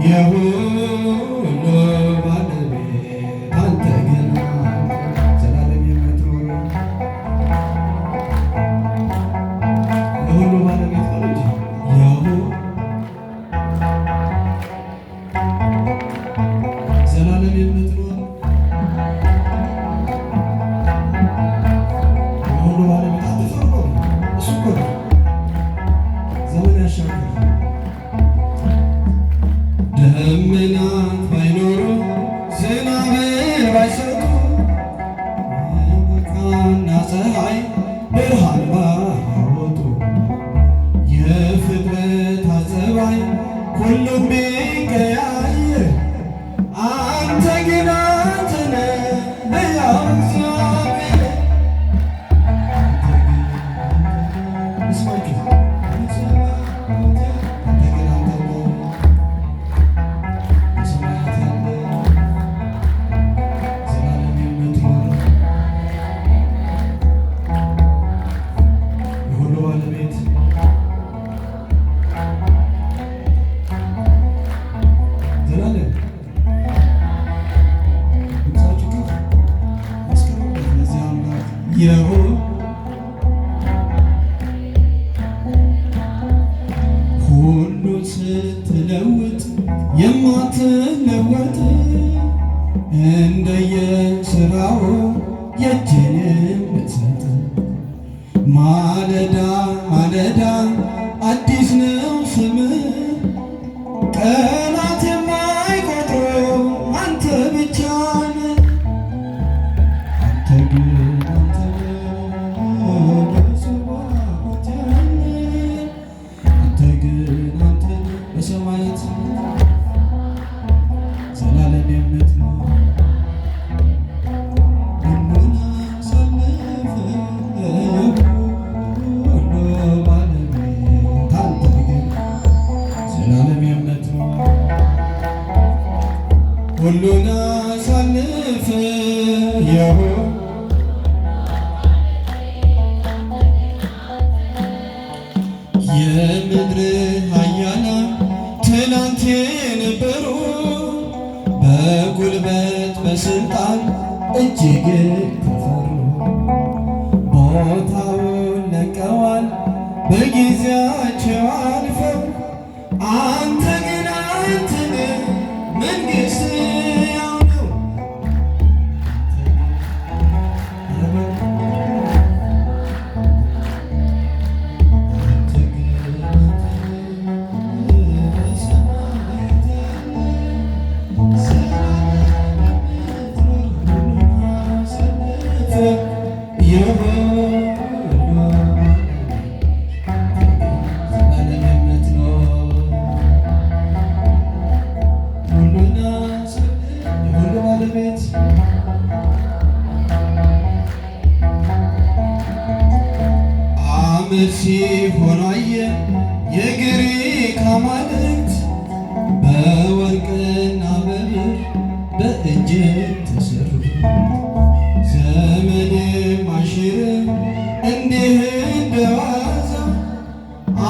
የሁሉ ባለቤት አንተ ግን ዘላለም የምትኖር የሁሉ ባለቤት እንጂ ዘላለም የምትኖር የሁሉ ባለቤት አንተ ፈርቆ እሱ እኮ ዘመን ያሻገር ደመናት ባይኖሩ ዝናብን ባይሰጡ ጨረቃና ፀሐይ ብርሃን ባያወጡ የፍጥረታት ፀባይ ሁሉም ቢቀያየር አንተ ግን አንተ ነህ ሕያው እግዚአብሔር። እስማችሁ ሁሉ ስትለውጥ የማትለወጥ እንደየሥራው የእጅን የምትሰጥ ማለዳ ማለዳ አዲስ ነው ስምህ ቀናት የማይቆጥሩ አንተ ብቻ ነህ። አንተ ግን አንተ በሰማያት ያለ አንተ ግን አንተ በሰማያት ዘላለም የምትኖር ሁሉን አሳልፈህ ሁሉ ባለቤት አንተ ግን ዘላለም የምትኖር ሁሉን አሳልፈህ የምድር ኃያላን ትናንት የነበሩ በጉልበት በስልጣን እጅግ ተፈሩ። ቦታውን ለቀዋል በጊዜያቸው አልፈው አንተ ግን አንተ ነህ መንግሥት ያው ነው። ዓመት ሲሆን አየህ የግሪክ አማልክት በወርቅና በብር በእጅ ተሰሩ። ዘመንም አይሽርም እንዲህ እንደዋዛ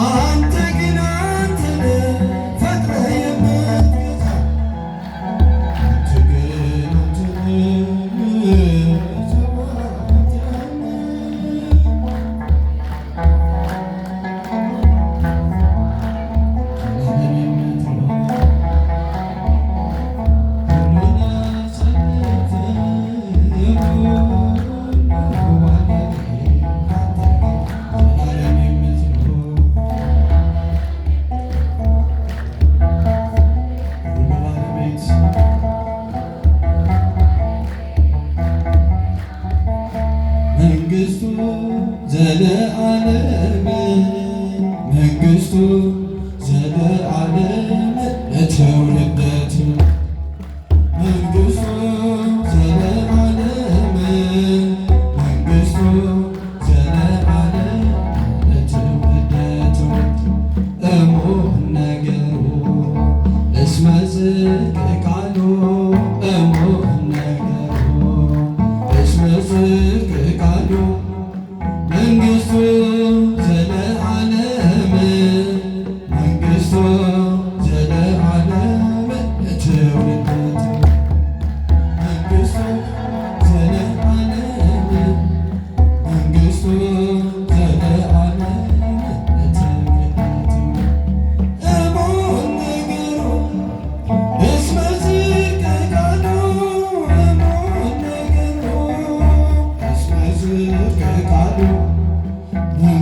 አንተ ግን አንተ ነህ ፈጥረህ የምትገዛ አንተ ግን አንተ ነህ በሰማያት ያለ መንግሥቱ ዘለዓለም መንግሥቱ ዘለዓለም ለትውልደ ትውልድ መንግሥቱ ዘለዓለም መንግሥቱ ዘለዓለም ለትውልደ ትውልድ እሙን ነገሩ እስመ ጽድቅ ቃሉ እሙን ነገሩ እስመ ጽድቅ ቃሉ መንግሥቱ ዘለዓለም መንግሥቱ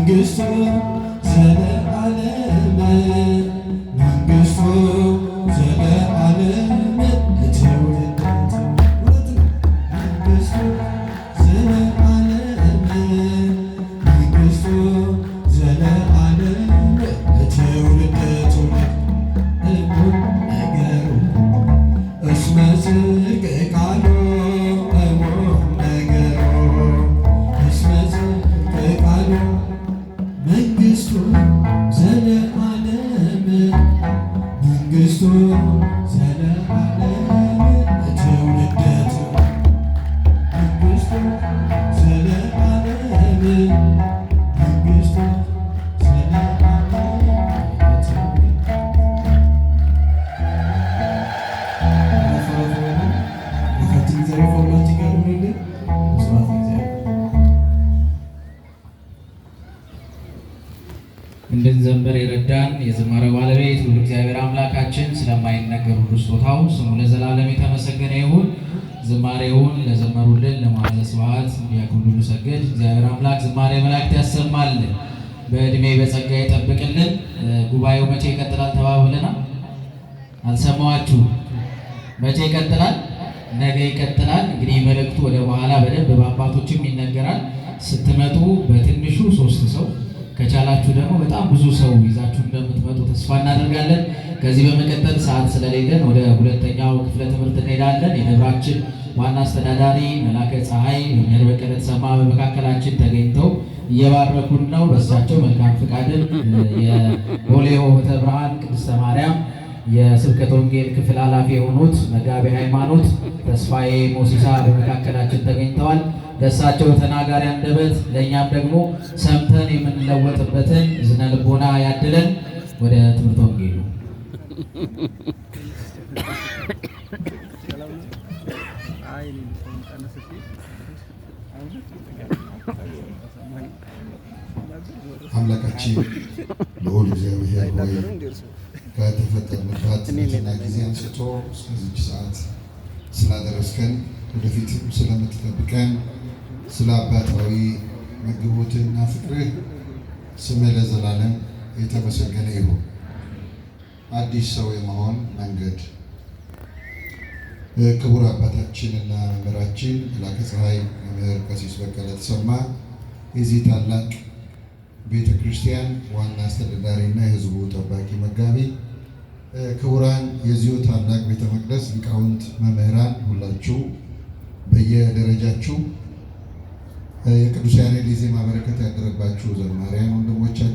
መንግሥቱ ዘለዓለም መንግሥቱ ዘለዓለም ለትውልደ ትውልድ መንግሥቱ ዘለዓለም መንግሥቱ ዘለዓለም ለትውልደ ትውልድ እሙን ነገሩ እስመ ጽድቅ ቃሉ እሙን ነገሩ እስመ ጽድቅ ቃሉ መንግሥቱ ዘለዓለም መንግሥቱ ዘለዓለም ለትውልደ ትውልድ መንግሥቱ ዘለዓለም መንግሥቱ ዘለዓለም እንድንዘምር የረዳን የዝማሬው ባለቤት ሁሉ እግዚአብሔር አምላካችን ስለማይነገር ሁሉ ስጦታው ስሙ ለዘላለም የተመሰገነ ይሁን። ዝማሬውን ለዘመሩልን ለመዋዕለ ስብሐት ዲያቆን ሁሉ ሰገድ እግዚአብሔር አምላክ ዝማሬ መላእክት ያሰማልን፣ በዕድሜ በጸጋ ይጠብቅልን። ጉባኤው መቼ ይቀጥላል ተባብለናል? አልሰማኋችሁ? መቼ ይቀጥላል? ነገ ይቀጥላል። እንግዲህ መልእክቱ ወደ በኋላ በደንብ በአባቶችም ይነገራል። ስትመጡ በትንሹ 3 ሰው ከቻላችሁ ደግሞ በጣም ብዙ ሰው ይዛችሁ እንደምትመጡ ተስፋ እናደርጋለን። ከዚህ በመቀጠል ሰዓት ስለሌለን ወደ ሁለተኛው ክፍለ ትምህርት እንሄዳለን። የደብራችን ዋና አስተዳዳሪ መላከ ፀሐይ መምህር በቀለ ተሰማ በመካከላችን ተገኝተው እየባረኩን ነው። በእሳቸው መልካም ፍቃድን የቦሌ ሆህተ ብርሃን ቅድስተ ማርያም የስብከተ ወንጌል ክፍል ኃላፊ የሆኑት መጋቤ ሃይማኖት ተስፋዬ ሞሲሳ በመካከላችን ተገኝተዋል። ለእሳቸው ተናጋሪ አንደበት ለእኛም ደግሞ ሰምተን የምንለወጥበትን ዝነ ልቦና ያድለን። ወደ ትምህርተ ወንጌሉ አምላካችን ልዑል እግዚአብሔር ሆይ ከተፈጠርንባት ዕለትና ጊዜ አንስቶ እስከዚች ሰዓት ስላደረስከን ወደፊትም ስለምትጠብቀን ስለ አባታዊ መግቦትና ፍቅርህ ስምህ ለዘላለም የተመሰገነ ይሁን። አዲስ ሰው የመሆን መንገድ ክቡር አባታችንና መምህራችን መላከ ፀሐይ መምህር ቀሲስ በቀለ ተሰማ የዚህ ታላቅ ቤተ ክርስቲያን ዋና አስተዳዳሪና የሕዝቡ ጠባቂ መጋቢ፣ ክቡራን የዚሁ ታላቅ ቤተ መቅደስ ሊቃውንት መምህራን ሁላችሁ በየደረጃችሁ የቅዱስ ያሬድ የዜማ በረከት ያደረባችሁ ዘማሪያን ወንድሞቻችን